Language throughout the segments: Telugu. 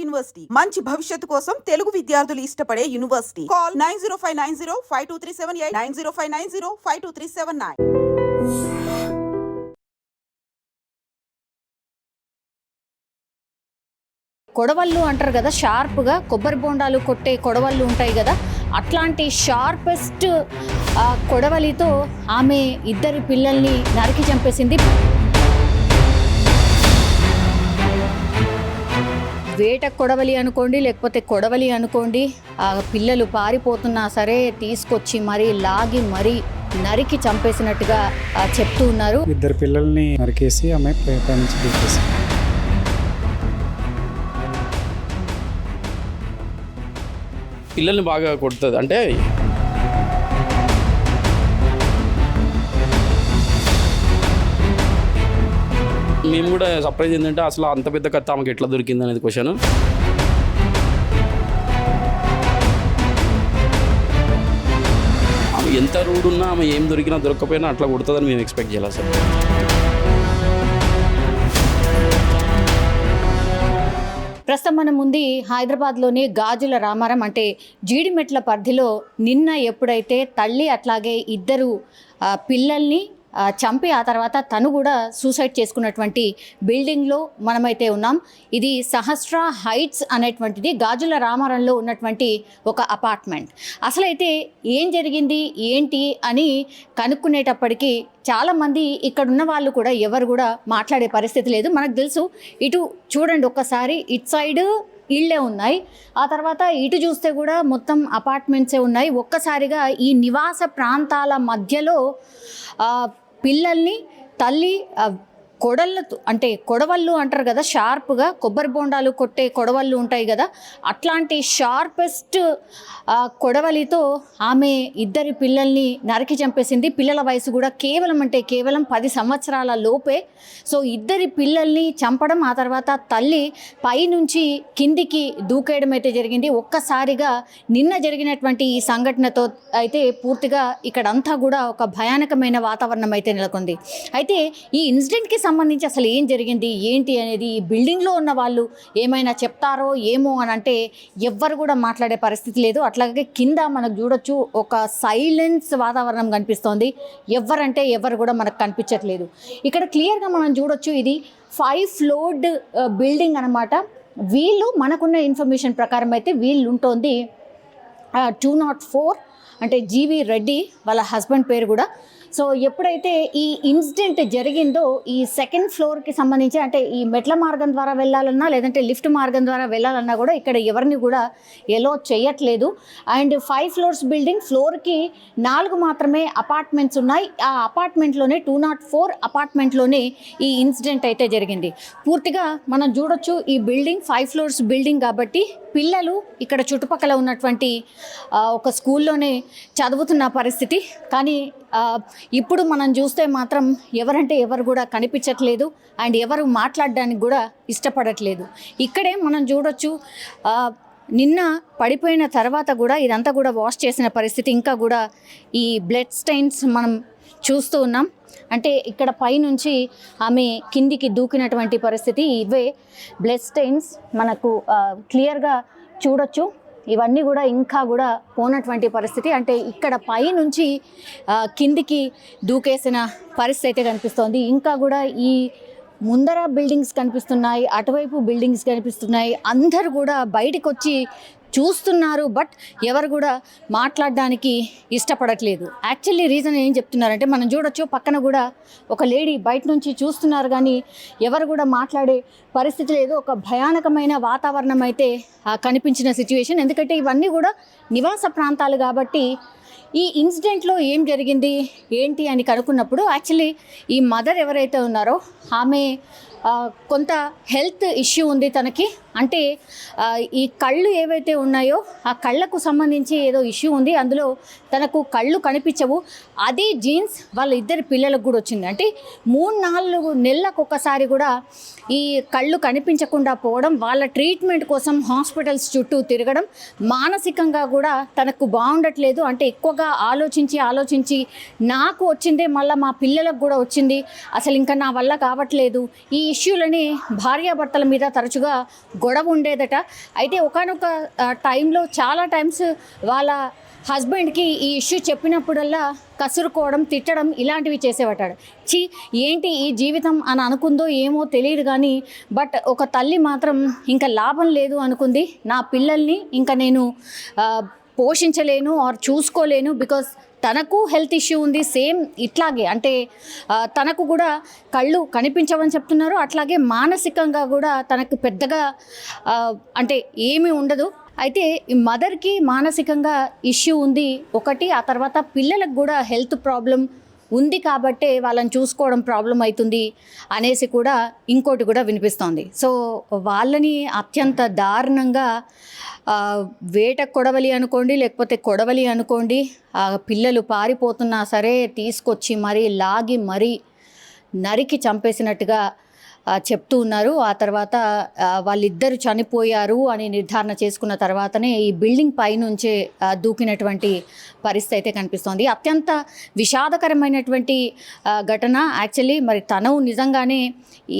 యూనివర్సిటీ మంచి భవిష్యత్తు కోసం తెలుగు విద్యార్థులు ఇష్టపడే యూనివర్సిటీ. కాల్ 9059052378 9059052379. కొడవళ్ళు అంటారు కదా, షార్ప్గా కొబ్బరి బొండాలు కొట్టే కొడవళ్ళు ఉంటాయి కదా, అట్లాంటి షార్పెస్ట్ కొడవలితో ఆమె ఇద్దరి పిల్లల్ని నరికి చంపేసింది. వేట కొడవలి అనుకోండి, లేకపోతే కొడవలి అనుకోండి, ఆ పిల్లలు పారిపోతున్నా సరే తీసుకొచ్చి మరీ లాగి మరీ నరికి చంపేసినట్టుగా చెప్తూ ఉన్నారు. ఇద్దరు పిల్లల్ని నరికేసి ఆమె నుంచి దూకేసి పిల్లల్ని బాగా కొడుతుంది. అంటే మేము కూడా సర్ప్రైజ్ ఏంటంటే అసలు అంత పెద్ద కత్తి ఆమెకి ఎట్లా దొరికింది అనేది క్వశ్చన్. ఆమె ఎంత రూడ్ ఉన్నా, ఆమె ఏం దొరికినా దొరకకపోయినా అట్లా కొడుతుందని మేము ఎక్స్పెక్ట్ చేయాలి సార్. ప్రస్తుతం మనం ఉంది హైదరాబాద్లోని గాజుల రామారం అంటే జీడిమెట్ల పరిధిలో నిన్న ఎప్పుడైతే తల్లి అట్లాగే ఇద్దరు పిల్లల్ని చంపి ఆ తర్వాత తను కూడా సూసైడ్ చేసుకున్నటువంటి బిల్డింగ్లో మనమైతే ఉన్నాం. ఇది సహస్ర హైట్స్ అనేటువంటిది గాజుల రామారంలో ఉన్నటువంటి ఒక అపార్ట్మెంట్. అసలైతే ఏం జరిగింది ఏంటి అని కనుక్కునేటప్పటికీ చాలామంది ఇక్కడ ఉన్న వాళ్ళు కూడా ఎవరు కూడా మాట్లాడే పరిస్థితి లేదు. మనకు తెలుసు, ఇటు చూడండి ఒక్కసారి, ఇటు సైడ్ ఇళ్ళే ఉన్నాయి, ఆ తర్వాత ఇటు చూస్తే కూడా మొత్తం అపార్ట్మెంట్సే ఉన్నాయి. ఒక్కసారిగా ఈ నివాస ప్రాంతాల మధ్యలో పిల్లల్ని తల్లి కొడళ్ళతో అంటే కొడవళ్ళు అంటారు కదా, షార్ప్గా కొబ్బరి బొండాలు కొట్టే కొడవళ్ళు ఉంటాయి కదా, అట్లాంటి షార్పెస్ట్ కొడవలితో ఆమె ఇద్దరి పిల్లల్ని నరికి చంపేసింది. పిల్లల వయసు కూడా కేవలం 10 సంవత్సరాల లోపే. సో ఇద్దరి పిల్లల్ని చంపడం, ఆ తర్వాత తల్లి పైనుంచి కిందికి దూకేయడం అయితే జరిగింది. ఒక్కసారిగా నిన్న జరిగినటువంటి ఈ సంఘటనతో అయితే పూర్తిగా ఇక్కడంతా కూడా ఒక భయానకమైన వాతావరణం అయితే నెలకొంది. అయితే ఈ ఇన్సిడెంట్కి సంబంధించి అసలు ఏం జరిగింది ఏంటి అనేది ఈ బిల్డింగ్లో ఉన్న వాళ్ళు ఏమైనా చెప్తారో ఏమో అని అంటే ఎవ్వరు కూడా మాట్లాడే పరిస్థితి లేదు. అట్లాగే కింద మనకు చూడొచ్చు ఒక సైలెన్స్ వాతావరణం కనిపిస్తోంది. ఎవరంటే ఎవరు కూడా మనకు కనిపించట్లేదు. ఇక్కడ క్లియర్గా మనం చూడొచ్చు, ఇది 5 ఫ్లోర్డ్ బిల్డింగ్ అనమాట. వీళ్ళు మనకున్న ఇన్ఫర్మేషన్ ప్రకారం అయితే వీళ్ళు ఉంటుంది 204 అంటే జీవి రెడ్డి, వాళ్ళ హస్బెండ్ పేరు కూడా. సో ఎప్పుడైతే ఈ ఇన్సిడెంట్ జరిగిందో ఈ 2nd ఫ్లోర్కి సంబంధించి అంటే ఈ మెట్ల మార్గం ద్వారా వెళ్ళాలన్నా లేదంటే లిఫ్ట్ మార్గం ద్వారా వెళ్ళాలన్నా కూడా ఇక్కడ ఎవరిని కూడా ఎలో చేయట్లేదు. అండ్ 5 ఫ్లోర్స్ బిల్డింగ్, ఫ్లోర్కి 4 మాత్రమే అపార్ట్మెంట్స్ ఉన్నాయి. ఆ అపార్ట్మెంట్లోనే 204 అపార్ట్మెంట్లోనే ఈ ఇన్సిడెంట్ అయితే జరిగింది. పూర్తిగా మనం చూడొచ్చు ఈ బిల్డింగ్ 5 ఫ్లోర్స్ బిల్డింగ్ కాబట్టి పిల్లలు ఇక్కడ చుట్టుపక్కల ఉన్నటువంటి ఒక స్కూల్లోనే చదువుతున్న పరిస్థితి. కానీ ఇప్పుడు మనం చూస్తే మాత్రం ఎవరంటే ఎవరు కూడా కనిపించట్లేదు అండ్ ఎవరు మాట్లాడడానికి కూడా ఇష్టపడట్లేదు. ఇక్కడే మనం చూడొచ్చు, నిన్న పడిపోయిన తర్వాత కూడా ఇదంతా కూడా వాష్ చేసిన పరిస్థితి, ఇంకా కూడా ఈ బ్లడ్ స్టెయిన్స్ మనం చూస్తూ ఉన్నాం. అంటే ఇక్కడ పైనుంచి ఆమె కిందికి దూకినటువంటి పరిస్థితి, ఇవే బ్లడ్ స్టెయిన్స్ మనకు క్లియర్గా చూడొచ్చు. ఇవన్నీ కూడా ఇంకా కూడా పోనటువంటి పరిస్థితి. అంటే ఇక్కడ పైనుంచి కిందికి దూకేసిన పరిస్థితి అయితే కనిపిస్తోంది. ఇంకా కూడా ఈ ముందర బిల్డింగ్స్ కనిపిస్తున్నాయి, అటువైపు బిల్డింగ్స్ కనిపిస్తున్నాయి. అందరూ కూడా బయటకు వచ్చి చూస్తున్నారు, బట్ ఎవరు కూడా మాట్లాడడానికి ఇష్టపడట్లేదు. యాక్చువల్లీ రీజన్ ఏం చెప్తున్నారంటే మనం చూడొచ్చు, పక్కన కూడా ఒక లేడీ బయట నుంచి చూస్తున్నారు కానీ ఎవరు కూడా మాట్లాడే పరిస్థితి లేదు. ఒక భయానకమైన వాతావరణం అయితే కనిపించిన సిచ్యువేషన్. ఎందుకంటే ఇవన్నీ కూడా నివాస ప్రాంతాలు కాబట్టి ఈ ఇన్సిడెంట్లో ఏం జరిగింది ఏంటి అని కనుక్కున్నప్పుడు యాక్చువల్లీ ఈ మదర్ ఎవరైతే ఉన్నారో ఆమె కొంత హెల్త్ ఇష్యూ ఉంది తనకి. అంటే ఈ కళ్ళు ఏవైతే ఉన్నాయో ఆ కళ్ళకు సంబంధించి ఏదో ఇష్యూ ఉంది, అందులో తనకు కళ్ళు కనిపించవు. అదే జీన్స్ వాళ్ళ ఇద్దరు పిల్లలకు కూడా వచ్చింది. అంటే 3-4 నెలలకు ఒకసారి కూడా ఈ కళ్ళు కనిపించకుండా పోవడం, వాళ్ళ ట్రీట్మెంట్ కోసం హాస్పిటల్స్ చుట్టూ తిరగడం, మానసికంగా కూడా తనకు బాగుండట్లేదు. అంటే ఎక్కువగా ఆలోచించి నాకు వచ్చిందే మళ్ళీ మా పిల్లలకు కూడా వచ్చింది, అసలు ఇంకా నా వల్ల కావట్లేదు, ఈ ఇష్యూలని భార్యాభర్తల మీద తరచుగా గొడవ ఉండేదట. అయితే ఒకానొక టైంలో చాలా టైమ్స్ వాళ్ళ హస్బెండ్కి ఈ ఇష్యూ చెప్పినప్పుడల్లా కసురుకోవడం, తిట్టడం ఇలాంటివి చేసేవాటాడు. ఏంటి ఈ జీవితం అని అనుకుందో ఏమో తెలియదు కానీ బట్ ఒక తల్లి మాత్రం ఇంకా లాభం లేదు అనుకుంది. నా పిల్లల్ని ఇంకా నేను పోషించలేను ఆర్ చూసుకోలేను, బికాస్ తనకు హెల్త్ ఇష్యూ ఉంది సేమ్ ఇట్లాగే. అంటే తనకు కూడా కళ్ళు కనిపించవని చెప్తున్నారు. అట్లాగే మానసికంగా కూడా తనకు పెద్దగా అంటే ఏమీ ఉండదు. అయితే ఈ మదర్కి మానసికంగా ఇష్యూ ఉంది ఒకటి, ఆ తర్వాత పిల్లలకు కూడా హెల్త్ ప్రాబ్లం ఉంది కాబట్టే వాళ్ళని చూసుకోవడం ప్రాబ్లం అవుతుంది అనేసి కూడా ఇంకోటి కూడా వినిపిస్తోంది. సో వాళ్ళని అత్యంత దారుణంగా వేట కొడవలి అనుకోండి, లేకపోతే కొడవలి అనుకోండి, పిల్లలు పారిపోతున్నా సరే తీసుకొచ్చి మరీ లాగి మరీ నరికి చంపేసినట్టుగా చెప్తూ ఉన్నారు. ఆ తర్వాత వాళ్ళిద్దరు చనిపోయారు అని నిర్ధారణ చేసుకున్న తర్వాతనే ఈ బిల్డింగ్ పైనుంచే దూకినటువంటి పరిస్థితి అయితే కనిపిస్తోంది. అత్యంత విషాదకరమైనటువంటి ఘటన. యాక్చువల్లీ మరి తను నిజంగానే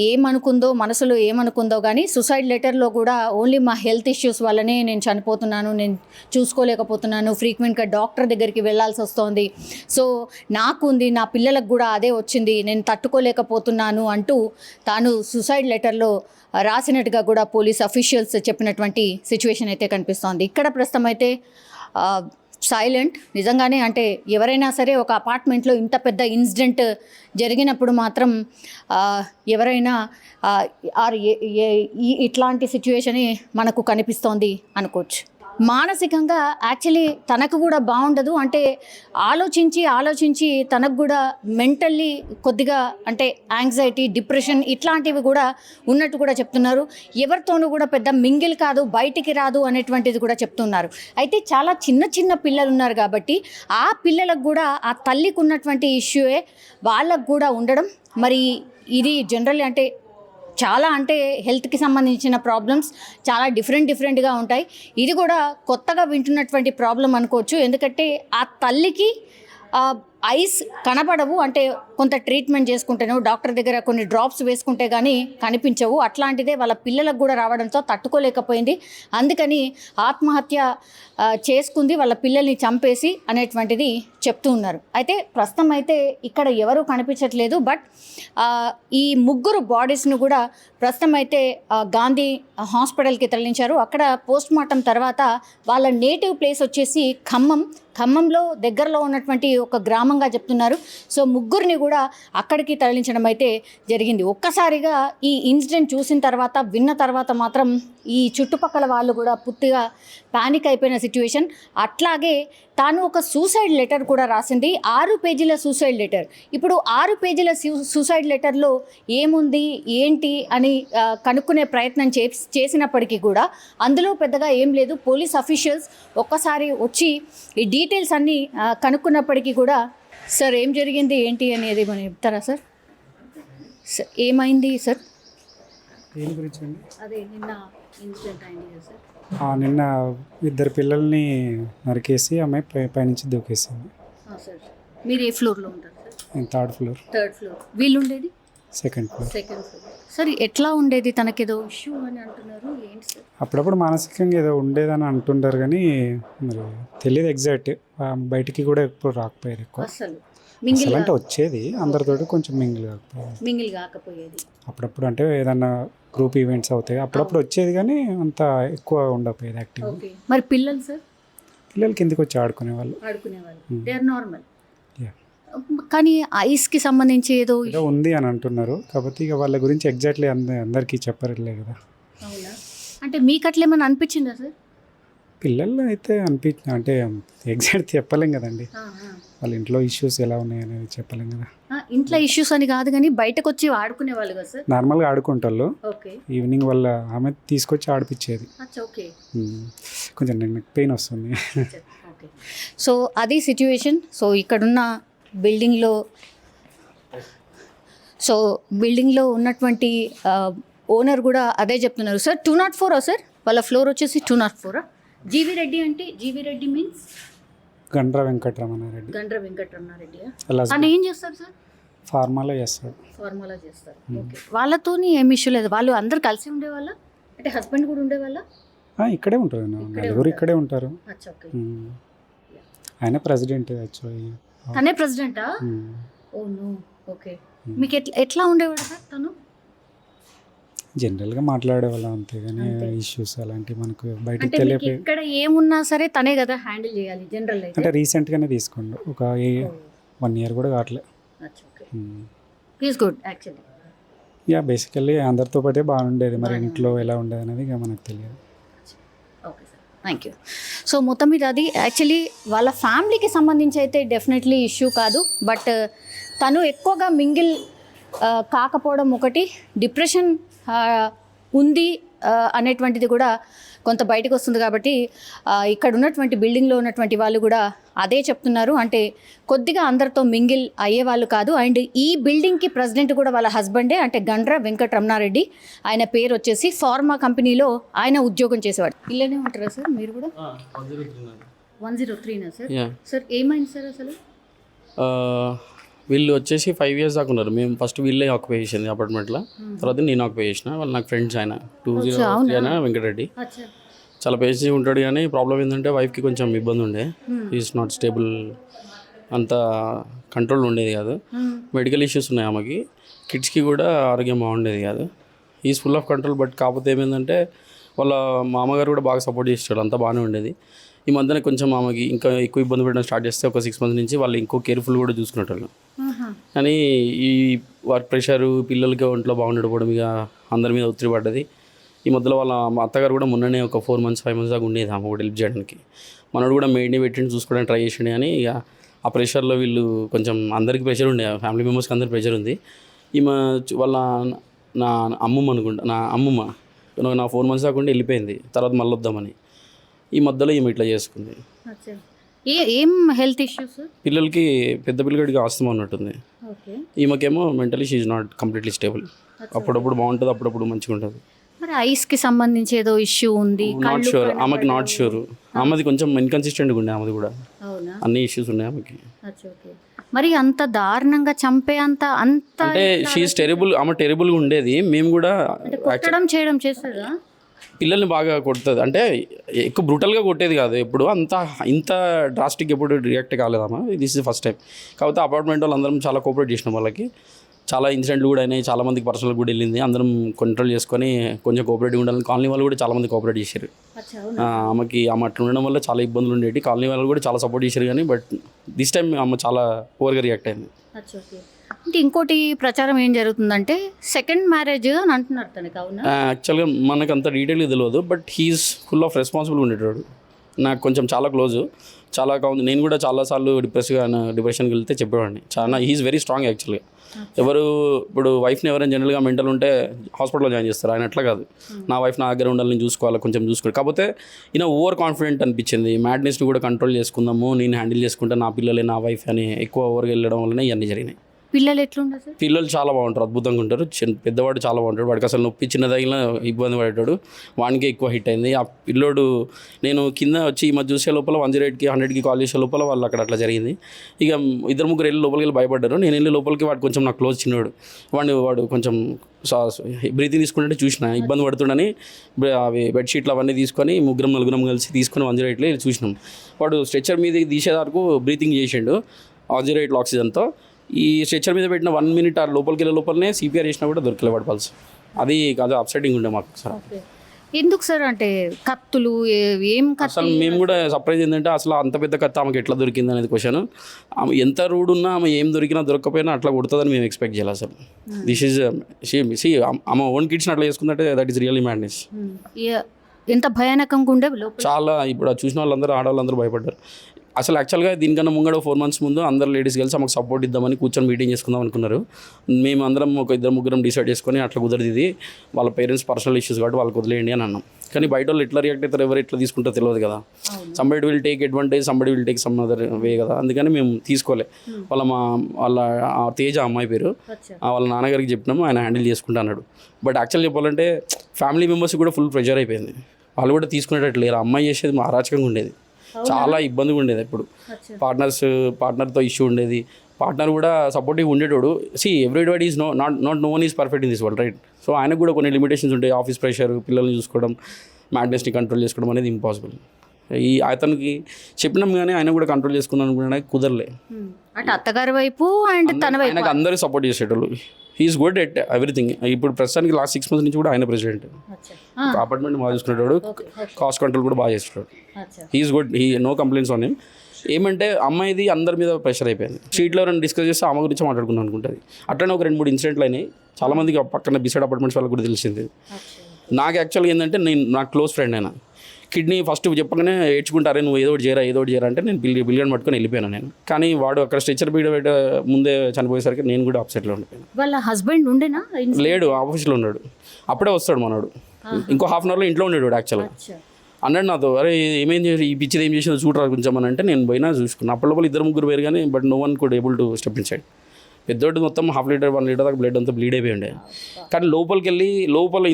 ఏమనుకుందో, మనసులో ఏమనుకుందో కానీ సూసైడ్ లెటర్లో కూడా ఓన్లీ మా హెల్త్ ఇష్యూస్ వల్లనే నేను చనిపోతున్నాను, నేను చూసుకోలేకపోతున్నాను, ఫ్రీక్వెంట్గా డాక్టర్ దగ్గరికి వెళ్ళాల్సి వస్తోంది, సో నాకు ఉంది, నా పిల్లలకు కూడా అదే వచ్చింది, నేను తట్టుకోలేకపోతున్నాను అంటూ తాను సూసైడ్ లెటర్లో రాసినట్టుగా కూడా పోలీస్ అఫీషియల్స్ చెప్పినటువంటి సిచ్యువేషన్ అయితే కనిపిస్తోంది. ఇక్కడ ప్రస్తుతం అయితే సైలెంట్. నిజంగానే అంటే ఎవరైనా సరే ఒక అపార్ట్మెంట్లో ఇంత పెద్ద ఇన్సిడెంట్ జరిగినప్పుడు మాత్రం ఎవరైనా ఇట్లాంటి సిచ్యువేషనే మనకు కనిపిస్తోంది అనుకోవచ్చు. మానసికంగా యాక్చువల్లీ తనకు కూడా బాగుండదు. అంటే ఆలోచించి తనకు కూడా మెంటల్లీ కొద్దిగా అంటే యాంగ్జైటీ, డిప్రెషన్ ఇట్లాంటివి కూడా ఉన్నట్టు కూడా చెప్తున్నారు. ఎవరితోనూ కూడా పెద్ద మింగిల్ కాదు, బయటికి రాదు అనేటువంటిది కూడా చెప్తున్నారు. అయితే చాలా చిన్న పిల్లలు ఉన్నారు కాబట్టి ఆ పిల్లలకు కూడా ఆ తల్లికి ఉన్నటువంటి ఇష్యూయే వాళ్ళకు కూడా ఉండడం. మరి ఇది జనరల్లీ అంటే చాలా అంటే హెల్త్కి సంబంధించిన ప్రాబ్లమ్స్ చాలా డిఫరెంట్గా ఉంటాయి. ఇది కూడా కొత్తగా వింటున్నటువంటి ప్రాబ్లం అనుకోవచ్చు. ఎందుకంటే ఆ తల్లికి ఐస్ కనపడవు, అంటే కొంత ట్రీట్మెంట్ చేసుకుంటేనో డాక్టర్ దగ్గర కొన్ని డ్రాప్స్ వేసుకుంటే కానీ కనిపించవు. అట్లాంటిదే వాళ్ళ పిల్లలకు కూడా రావడంతో తట్టుకోలేకపోయింది. అందుకని ఆత్మహత్య చేసుకుంది, వాళ్ళ పిల్లల్ని చంపేసి అనేటువంటిది చెప్తూ ఉన్నారు. అయితే ప్రస్తుతం అయితే ఇక్కడ ఎవరూ కనిపించట్లేదు. బట్ ఈ ముగ్గురు బాడీస్ను కూడా ప్రస్తుతం అయితే గాంధీ హాస్పిటల్కి తరలించారు. అక్కడ పోస్ట్ మార్టం తర్వాత వాళ్ళ నేటివ్ ప్లేస్ వచ్చేసి ఖమ్మంలో దగ్గరలో ఉన్నటువంటి ఒక గ్రామంగా చెప్తున్నారు. సో ముగ్గురిని కూడా అక్కడికి తరలించడం అయితే జరిగింది. ఒక్కసారిగా ఈ ఇన్సిడెంట్ చూసిన తర్వాత, విన్న తర్వాత మాత్రం ఈ చుట్టుపక్కల వాళ్ళు కూడా పూర్తిగా పానిక్ అయిపోయిన సిచ్యువేషన్. అట్లాగే తాను ఒక సూసైడ్ లెటర్ కూడా రాసింది, 6 పేజీల సూసైడ్ లెటర్. ఇప్పుడు 6 పేజీల సూసైడ్ లెటర్లో ఏముంది ఏంటి అని కనుక్కునే ప్రయత్నం చేసినప్పటికీ కూడా అందులో పెద్దగా ఏం లేదు. పోలీస్ అఫీషియల్స్ ఒక్కసారి వచ్చి ఈ డీటెయిల్స్ అన్నీ కనుక్కున్నప్పటికీ కూడా సార్ ఏం జరిగింది ఏంటి అనేది మనం చెప్తారా సార్? ఏమైంది సార్? దేని గురించి అండి? అదే నిన్న ఇన్సిడెంట్ అయింది కదా సార్. నిన్న 2 పిల్లల్ని నరికేసి అమ్మాయి పైనుంచి దూకేసింది. సార్ మీరు ఏ ఫ్లోర్లో ఉంటారు సార్? నేను 3rd ఫ్లోర్. 3rd floor. వీళ్ళు ఉండేది 2nd ఫ్లోర్. 2nd floor. సరే ఎట్లా ఉండేది? తనకేదో ఇష్యూ అని అంటున్నారు, ఏంటి సార్? అప్పుడప్పుడు మానసికంగా ఏదో ఉండేదని అంటుంటారు కానీ మరి తెలియదు ఎగ్జాక్ట్. బయటికి కూడా ఎప్పుడు రాకపోయేది ఎక్కువ. అసలు అంటే వచ్చేది అందరితోటి, కొంచెం మింగిల్ కాకపోయేది. అప్పుడప్పుడు అంటే ఏదన్నా గ్రూప్ ఈవెంట్స్ అవుతాయి అప్పుడప్పుడు వచ్చేది కానీ అంత ఎక్కువ ఉండకపోయేది యాక్టివ్. మరి పిల్లలు సార్? పిల్లలు కిందికి వచ్చి ఆడుకునేవాళ్ళు. They are normal. కానీ ఐస్కి సంబంధించి ఏదో ఉంది అని అంటున్నారు. కాబట్టి ఇక వాళ్ళ గురించి ఎగ్జాక్ట్లీ అందరికీ చెప్పరులే కదా. అవునా? అంటే మీకు అట్లేమన్నా అనిపించిందా సార్? పిల్లలు అయితే అంటే ఎగ్జాక్ట్ చెప్పలేం కదండి. వాళ్ళ ఇంట్లో ఇష్యూస్ ఎలా ఉన్నాయి అనేది చెప్పలేం కదా. ఇంట్లో ఇష్యూస్ అని కాదు కానీ బయటకు వచ్చి ఆడుకునే వాళ్ళు కదా సార్? నార్మల్గా ఆడుకుంటారు. ఈవినింగ్ వాళ్ళ ఆమె తీసుకొచ్చి ఆడిపించేది. కొంచెం నెక్ పెయిన్ వస్తుంది. సో అది సిచ్యువేషన్. సో ఇక్కడున్న బిల్డింగ్లో ఉన్నటువంటి ఓనర్ కూడా అదే చెప్తున్నారు సార్. 204 సార్ వాళ్ళ ఫ్లోర్ వచ్చేసి 204. జీవి రెడ్డి అంటే జీవి రెడ్డి మీన్స్ గండ్ర వెంకటరమణారెడ్డి. అని ఏం చేస్తారు సార్? ఫార్మాలో చేస్తాడు. ఫార్ములా చేస్తారు. ఓకే, వాళ్ళతోని ఏం ఇష్యూ లేదు, వాళ్ళు అందరు కలిసి ఉండేవాళ్ళ, అంటే హస్బెండ్ కూడా ఉండేవాళ్ళ? ఇక్కడే ఉంటారు, నలుగురు ఇక్కడే ఉంటారు. అచ్చా, ఓకే. ఆయన ప్రెసిడెంట్ యాక్చువల్లీ. తనే ప్రెసిడెంటా? Oh no, okay. మీకు ఎట్లా ఉండేవాడు సార్ తను? జనరల్గా మాట్లాడేవాళ్ళం అంతే, కానీ ఇష్యూస్ అలాంటివి మనకు బయటకు అంటే మీకు తెలియదు. ఇక్కడ ఏమున్నా సరే తనే కదా హ్యాండిల్ చేయాలి జనరల్ అయితే. అంటే రీసెంట్గానే తీసుకోండు, ఒక 1 year కూడా కావట్లేదు. అచ్చా, okay. Is good actually. Basically అందరితో పాటే బాగుండేది, మరి ఇంట్లో ఎలా ఉండేది అనేది ఇక మనకు తెలియదు. Okay sir, thank you. So మొత్తం మీద అది యాక్చువల్లీ వాళ్ళ ఫ్యామిలీకి సంబంధించి అయితే డెఫినెట్లీ ఇష్యూ కాదు, బట్ తను ఎక్కువగా మింగిల్ కాకపోవడం ఒకటి, డిప్రెషన్ ఉంది అనేటువంటిది కూడా కొంత బయటకు వస్తుంది. కాబట్టి ఇక్కడ ఉన్నటువంటి బిల్డింగ్లో ఉన్నటువంటి వాళ్ళు కూడా అదే చెప్తున్నారు, అంటే కొద్దిగా అందరితో మింగిల్ అయ్యేవాళ్ళు కాదు. అండ్ ఈ బిల్డింగ్కి ప్రెసిడెంట్ కూడా వాళ్ళ హస్బెండే, అంటే గండ్ర వెంకటరమణారెడ్డి. ఆయన పేరు వచ్చేసి ఫార్మా కంపెనీలో ఆయన ఉద్యోగం చేసేవాడు. ఇల్లనే ఉంటారా సార్ మీరు కూడా? 103నా సార్? సార్ ఏమైంది సార్ అసలు? వీళ్ళు వచ్చేసి 5 years దాకా ఉన్నారు. మేము ఫస్ట్ వీళ్ళే ఆక్యుపై చేసింది అపార్ట్మెంట్లో, తర్వాత నేను ఆక్యుపై చేసిన. వాళ్ళు నాకు ఫ్రెండ్స్, ఆయన 203 అయినా వెంకటరెడ్డి. చాలా పేసి ఉంటాడు, కానీ ప్రాబ్లం ఏంటంటే వైఫ్కి కొంచెం ఇబ్బంది ఉండే, ఈజ్ నాట్ స్టేబుల్, అంత కంట్రోల్ ఉండేది కాదు. మెడికల్ ఇష్యూస్ ఉన్నాయి ఆమెకి, కిడ్స్కి కూడా ఆరోగ్యం బాగుండేది కాదు. Is full of control. But కాకపోతే ఏమైందంటే వాళ్ళ మామగారు కూడా బాగా సపోర్ట్ చేస్తాడు, అంతా బాగానే ఉండేది. ఈ మధ్యన కొంచెం ఆమెకి ఇంకా ఎక్కువ ఇబ్బంది పెట్టడం స్టార్ట్ చేస్తే ఒక 6 months నుంచి వాళ్ళు ఇంకో కేర్ఫుల్ కూడా చూసుకునేటోళ్ళు. కానీ ఈ వర్క్ ప్రెషరు, పిల్లలకి ఒంట్లో బాగుండకపోవడం, ఇక అందరి మీద ఒత్తిడి పడ్డది. ఈ మధ్యలో వాళ్ళ అత్తగారు కూడా మొన్ననే ఒక 4 months 5 months దాకా ఉండేది ఆమె కూడా హెల్ప్ చేయడానికి. మనోడు కూడా మెయిడ్ని పెట్టిండి చూసుకోవడానికి ట్రై చేసిండే, కానీ ఇక ఆ ప్రెషర్లో వీళ్ళు కొంచెం అందరికీ ప్రెషర్ ఉండే, ఫ్యామిలీ మెంబర్స్కి అందరికి ప్రెషర్ ఉంది. ఈమె వాళ్ళ నా అమ్మమ్మ అనుకుంటా, నా అమ్మమ్మ నా 4 months దాకా ఉండి వెళ్ళిపోయింది, తర్వాత మళ్ళీ వద్దామని. ఈ మధ్యలో ఈమె ఇట్లా చేసుకుంది. ఏం హెల్త్ ఇష్యూస్? పిల్లలకి, పెద్ద పిల్లగాడికి ఆస్తమా ఉన్నట్టుంది. ఈమెకేమో mentally she is not completely stable. అప్పుడప్పుడు బాగుంటుంది, అప్పుడప్పుడు మంచిగా ఉంటుంది. మరి ఐస్కి సంబంధించి ఏదో ఇష్యూ ఉంది? నాట్ షూర్, ఆమెకి నాట్ షూర్. ఆమెది కొంచెం ఇన్కన్సిస్టెంట్గా ఉండే, ఆమెది కూడా అన్ని ఇష్యూస్ ఉన్నాయి ఆమెకి. మరి అంత దారుణంగా చంపే అంత అంటే షీఈస్ టెరిబుల్, ఆమె టెరిబుల్గా ఉండేది. మేము కూడా చేయడం చేస్తుందా? పిల్లల్ని బాగా కొడుతుంది, అంటే ఎక్కువ బ్రూటల్గా కొట్టేది కాదు ఎప్పుడు, ఇంత డ్రాస్టిక్ ఎప్పుడు రియాక్ట్ కాలేదమ్మా. This is first time. కాకపోతే అపార్ట్మెంట్ వాళ్ళు అందరం చాలా కోఆపరేట్ చేసినాం, వాళ్ళకి చాలా ఇన్సిడెంట్లు కూడా అయినాయి, చాలామందికి పర్సనల్ కూడా వెళ్ళింది. అందరం కంట్రోల్ చేసుకొని కొంచెం కోఆపరేటివ్ ఉండాలని కాలనీ వాళ్ళు కూడా చాలామంది కోఆపరేట్ చేశారు. ఆమెకి అట్లా ఉండడం వల్ల చాలా ఇబ్బందులు ఉండేవి. కాలనీ వాళ్ళు కూడా చాలా సపోర్ట్ చేశారు, కానీ బట్ దిస్ టైం ఆమె చాలా ఓవర్గా రియాక్ట్ అయింది. అంటే ఇంకోటి ప్రచారం ఏం జరుగుతుందంటే సెకండ్ మ్యారేజ్ అని అంటున్నారు తనకి, అవునా? యాక్చువల్గా మనకు అంత డీటెయిల్గా తెలియదు, but he's full of responsible ఉండేటాడు. నాకు కొంచెం చాలా క్లోజు, చాలా కావాలి. నేను కూడా చాలాసార్లు డిప్రెషన్కి వెళ్తే చెప్పేవాడిని. చాలా హీఈస్ వెరీ స్ట్రాంగ్ యాక్చువల్గా. ఇప్పుడు వైఫ్ని ఎవరైనా జనరల్గా మెంటల్ ఉంటే హాస్పిటల్లో జాయిన్ చేస్తారు, ఆయన అట్లా కాదు. నా వైఫ్ నా దగ్గర ఉండాలని చూసుకోవాలి, కొంచెం చూసుకోవాలి. కాకపోతే ఈయన ఓవర్ కాన్ఫిడెంట్ అనిపించింది. మ్యాడ్నెస్ని కూడా కంట్రోల్ చేసుకుందాము, నేను హ్యాండిల్ చేసుకుంటే నా పిల్లలే నా వైఫ్ అని ఎక్కువ ఓవర్గా వెళ్ళడం వల్లనే ఇవన్నీ జరిగినాయి. పిల్లలు ఎట్లుంటారు సార్? పిల్లలు చాలా బాగుంటారు, అద్భుతంగా ఉంటారు. పెద్దవాడు చాలా బాగుంటాడు, వాడికి అసలు నొప్పి చిన్న తగిలిన ఇబ్బంది పడేటాడు, వాడికి ఎక్కువ హిట్ అయింది. ఆ పిల్లోడు నేను కింద వచ్చి ఈ మధ్య చూసే లోపల 108కి 100కి కాల్ చేసే లోపల వాళ్ళు అక్కడ అట్లా జరిగింది. ఇక 2-3 వెళ్ళి లోపలికి వెళ్ళి భయపడ్డారు. నేను వెళ్ళి లోపలికి వాడు కొంచెం నాకు క్లోజ్ చిన్నవాడు, వాడు కొంచెం బ్రీతింగ్ తీసుకుంటే చూసిన ఇబ్బంది పడుతుండని అవి బెడ్షీట్లు అవన్నీ తీసుకొని 3-4 కలిసి తీసుకొని 108లో వెళ్ళి చూసినాం. వాడు స్ట్రెచ్చర్ మీద తీసే వరకు బ్రీతింగ్ చేసిండు 108 ఆక్సిజన్తో. ఈ స్ట్రెచ్చర్ మీద పెట్టిన 1 minute ఆ లోపలికి వెళ్ళే లోపలనే సిపిఆర్ చేసినా కూడా దొరకలే వాడు పల్స్. అది కాదు అప్సెటింగ్ ఉండే మాకు సార్. ఎందుకు సార్? అంటే కత్తులు ఏం అసలు మేము కూడా సర్ప్రైజ్ ఏంటంటే అసలు అంత పెద్ద కత్తి ఆమెకి ఎట్లా దొరికింది అనేది క్వశ్చన్. ఆమె ఎంత రూడ్ ఉన్నా, ఆమె ఏం దొరికినా దొరకపోయినా అట్లా కొడుతుందని మేము ఎక్స్పెక్ట్ చేయాలి అసలు. దిస్ ఈజ్ ఆమె ఓన్ కిడ్స్ని అట్లా చేసుకుందంటే దట్ ఈస్ రియల్లీ మ్యాడ్నెస్. ఎంత భయానకంగా ఉండే చాలా. ఇప్పుడు చూసిన వాళ్ళందరూ, ఆడవాళ్ళందరూ భయపడ్డారు. అసలు యాక్చువల్గా దీనికన్నా ముంగడ 4 months ముందు అందరు లేడీస్ కలిసి ఆమెకు సపోర్ట్ ఇద్దామని కూర్చొని మీటింగ్ చేసుకుందాం అనుకున్నారు. మేము అందరం ఒక 2-3 డిసైడ్ చేసుకొని అట్లా కుదరదు, ఇది వాళ్ళ పేరెంట్స్ పర్సనల్ ఇష్యూస్ కాబట్టి వాళ్ళకి వదిలేయండి అని అన్నాం. కానీ బయట వాళ్ళు ఎట్లా రియాక్ట్ అవుతారు, ఎవరు ఎట్లా తీసుకుంటారో తెలియదు కదా. Somebody will take advantage, somebody will take some other way కదా. అందుకని మేము తీసుకోలే. వాళ్ళ తేజ అమ్మాయి పేరు, వాళ్ళ నాన్నగారికి చెప్పినాము, ఆయన హ్యాండిల్ చేసుకుంటా అన్నాడు. బట్ యాక్చువల్ చెప్పాలంటే ఫ్యామిలీ మెంబర్స్ కూడా ఫుల్ ప్రెషర్ అయిపోయింది, వాళ్ళు కూడా తీసుకునేటట్లు లేరు. అమ్మాయి చేసేది అరాచకంగా ఉండేది, చాలా ఇబ్బందిగా ఉండేది. ఇప్పుడు పార్ట్నర్తో ఇష్యూ ఉండేది, పార్ట్నర్ కూడా సపోర్టివ్ ఉండేటోడు. Everybody is no one is perfect in this world, right? So ఆయనకు కూడా కొన్ని లిమిటేషన్స్ ఉంటాయి. ఆఫీస్ ప్రెషర్, పిల్లల్ని చూసుకోవడం, మ్యాడ్నెస్ని కంట్రోల్ చేసుకోవడం అనేది ఇంపాసిబుల్. అతనికి చెప్పినాం కానీ ఆయన కూడా కంట్రోల్ చేసుకున్నాను అనుకున్నా కుదరలే. అంటే అత్తగారి వైపు అండ్ తన వైపు ఆయనకు అందరూ సపోర్ట్ చేసేటోళ్ళు. He's good at everything. ఇప్పుడు ప్రస్తుతానికి లాస్ట్ 6 months నుంచి కూడా ఆయన ప్రెసిడెంట్. అపార్ట్మెంట్ బాగా చూసుకునేటోడు, కాస్ట్ కంట్రోల్ కూడా బాగా చేసేటోడు. He's good, no complaints on him. ఏమంటే అమ్మాయిది అందరి మీద ప్రెషర్ అయిపోయింది. స్ట్రీట్లో ఎవరైనా డిస్కస్ చేస్తే ఆమె గురించి మాట్లాడుకున్నాను అనుకుంటుంది. అట్లనే ఒక 2-3 ఇన్సిడెంట్లు అయినాయి. చాలామందికి పక్కన బిసైడ్ అపార్ట్మెంట్స్ వాళ్ళకి కూడా తెలిసింది. నాకు యాక్చువల్గా ఏంటంటే నాకు క్లోజ్ ఫ్రెండ్ అయినా కిడ్నీ ఫస్ట్ చెప్పగానే ఏడ్చుకుంటారే నువ్వు ఏదో ఒకటి చేయరా అంటే నేను బిల్లియన్ పట్టుకొని వెళ్ళిపోయాను నేను. కానీ వాడు అక్కడ స్ట్రెచర్ బయట ముందే చనిపోయేసరికి నేను కూడా అప్సెట్లో ఉండిపోయాను. వాళ్ళ హస్బెండ్ ఉండేనా? లేడు, ఆఫీస్లో ఉన్నాడు. అప్పుడే వస్తాడు మనోడు. ఇంకో ½ hourలో ఇంట్లో ఉండేవాడు యాక్చువల్గా. అన్నాడు నాతో, అరే ఏమేం చేసి ఈ పిచ్చిది ఏం చేసిందో చూడరా కొంచెం అని అంటే నేను పోయినా చూసుకున్నాను. అప్పటి 2-3 వేరు కానీ but no one could able to step inside. పెద్దోటి మొత్తం 1/2 లీటర్ 1 లీటర్ దాకా బ్లడ్ అంతా బ్లీడ్ అయిపోయి ఉండే. కానీ లోపలికి వెళ్ళి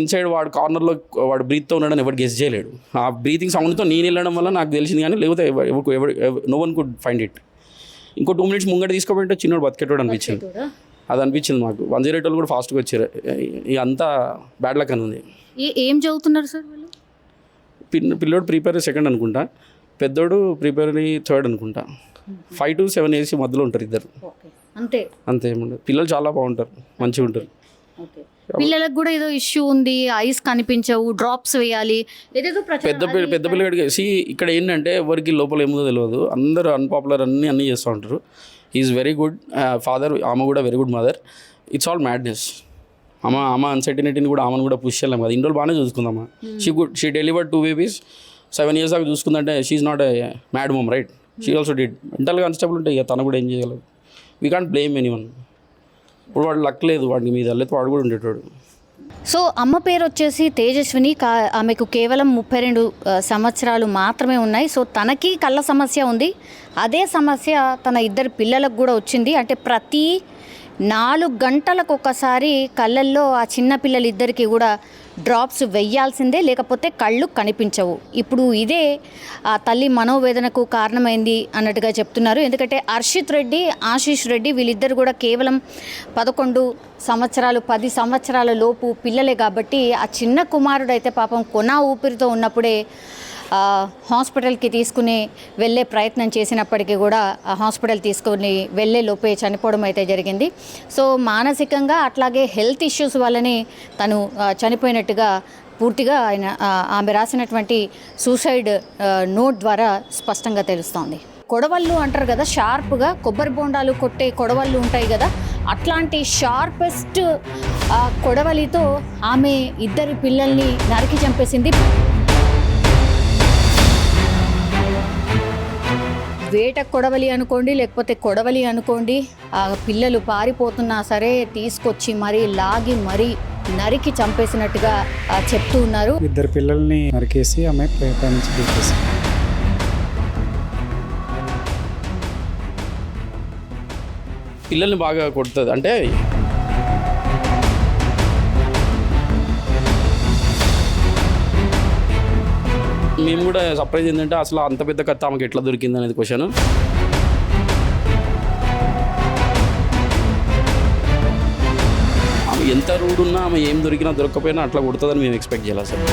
ఇన్సైడ్ వాడు కార్నర్లో వాడు బ్రీత్తో ఉన్నాడని ఎవరు గెస్ చేయలేడు. ఆ బ్రీతింగ్ సౌండ్తో నేను వెళ్ళడం వల్ల నాకు తెలిసింది, కానీ లేకపోతే no one could find it. ఇంకో 2 minutes ముంగట తీసుకోబోయింటే చిన్నోడు బతికేటోడు అనిపించింది. అది అనిపించింది మాకు. 108 వాళ్ళు కూడా ఫాస్ట్గా వచ్చారు. ఇక అంతా బ్యాడ్ లక్ అని ఉంది. ఏం చదువుతున్నారు సార్ వాళ్ళు? పిల్లోడు ప్రిపేర్ 2nd అనుకుంటా, పెద్దోడు ప్రిపేర్ 3rd అనుకుంటా. 5 to 7 years మధ్యలో ఉంటారు ఇద్దరు. అంతే ఏముండదు. పిల్లలు చాలా బాగుంటారు, మంచిగా ఉంటారు. పిల్లలకు కూడా ఏదో ఇష్యూ ఉంది, ఐస్ కనిపించవు, డ్రాప్స్ వేయాలి, ఏదేదో పెద్ద పిల్లడికి ఇక్కడ ఏంటంటే ఎవరికి లోపల ఏముందో తెలియదు. అందరూ అన్పాపులర్ అన్నీ చేస్తూ ఉంటారు. ఈజ్ వెరీ గుడ్ ఫాదర్, ఆమె కూడా very good mother. It's all madness. ఆమె అన్సర్టినిటీని కూడా ఆమెను కూడా పుష్ చేయలేము కదా. ఇన్ని రోజులు బాగానే చూసుకుందామా. షీ డెలివర్డ్ 2 babies 7 years దాకా చూసుకుందంటే she's not a mad mom, right? She also did. మెంటల్గా అన్స్టేబుల్ ఉంటే ఇక తను కూడా ఏం చేయగలదు. We can't blame anyone. ఇప్పుడు వాడు లక్ లేదు వాడికి మీద, లేకపోతే వాడు కూడా ఉండేటోడు. సో అమ్మ పేరు వచ్చేసి తేజస్విని. ఆమెకు కేవలం 32 సంవత్సరాలు మాత్రమే ఉన్నాయి. సో తనకి కళ్ళ సమస్య ఉంది. అదే సమస్య తన 2 పిల్లలకు కూడా వచ్చింది. అంటే ప్రతి 4 గంటలకు ఒకసారి కళ్ళల్లో ఆ చిన్న పిల్లలిద్దరికీ కూడా డ్రాప్స్ వెయ్యాల్సిందే, లేకపోతే కళ్ళు కనిపించవు. ఇప్పుడు ఇదే ఆ తల్లి మనోవేదనకు కారణమైంది అన్నట్టుగా చెప్తున్నారు. ఎందుకంటే హర్షిత్ రెడ్డి, ఆశీష్ రెడ్డి వీళ్ళిద్దరు కూడా కేవలం 11 సంవత్సరాలు 10 సంవత్సరాల లోపు పిల్లలే కాబట్టి ఆ చిన్న కుమారుడైతే పాపం కొనా ఊపిరితో ఉన్నప్పుడే హాస్పిటల్కి తీసుకుని వెళ్ళే ప్రయత్నం చేసినప్పటికీ కూడా ఆ హాస్పిటల్ తీసుకుని వెళ్ళే లోపే చనిపోవడం అయితే జరిగింది. సో మానసికంగా అట్లాగే హెల్త్ ఇష్యూస్ వల్లనే తను చనిపోయినట్టుగా పూర్తిగా ఆమె రాసినటువంటి సూసైడ్ నోట్ ద్వారా స్పష్టంగా తెలుస్తోంది. కొడవళ్ళు అంటారు కదా, షార్ప్గా కొబ్బరి బొండాలు కొట్టే కొడవళ్ళు ఉంటాయి కదా, అట్లాంటి షార్పెస్ట్ కొడవలితో ఆమె 2 పిల్లల్ని నరికి చంపేసింది. వేట కొడవలి అనుకోండి, లేకపోతే కొడవలి అనుకోండి, ఆ పిల్లలు పారిపోతున్నా సరే తీసుకొచ్చి మరీ లాగి మరీ నరికి చంపేసినట్టుగా చెప్తూ ఉన్నారు. 2 పిల్లల్ని నరికేసి ఆమె నుంచి తీసేసి పిల్లల్ని బాగా కొడుతుంది. అంటే మేము కూడా సర్ప్రైజ్ ఏంటంటే అసలు అంత పెద్ద కత్తి ఆమెకి ఎట్లా దొరికింది అనేది క్వశ్చన్. ఆమె ఎంత రూడ్ ఉన్నా, ఆమె ఏం దొరికినా దొరకకపోయినా అట్లా కొడుతుందని మేము ఎక్స్పెక్ట్ చేయాలి అసలు.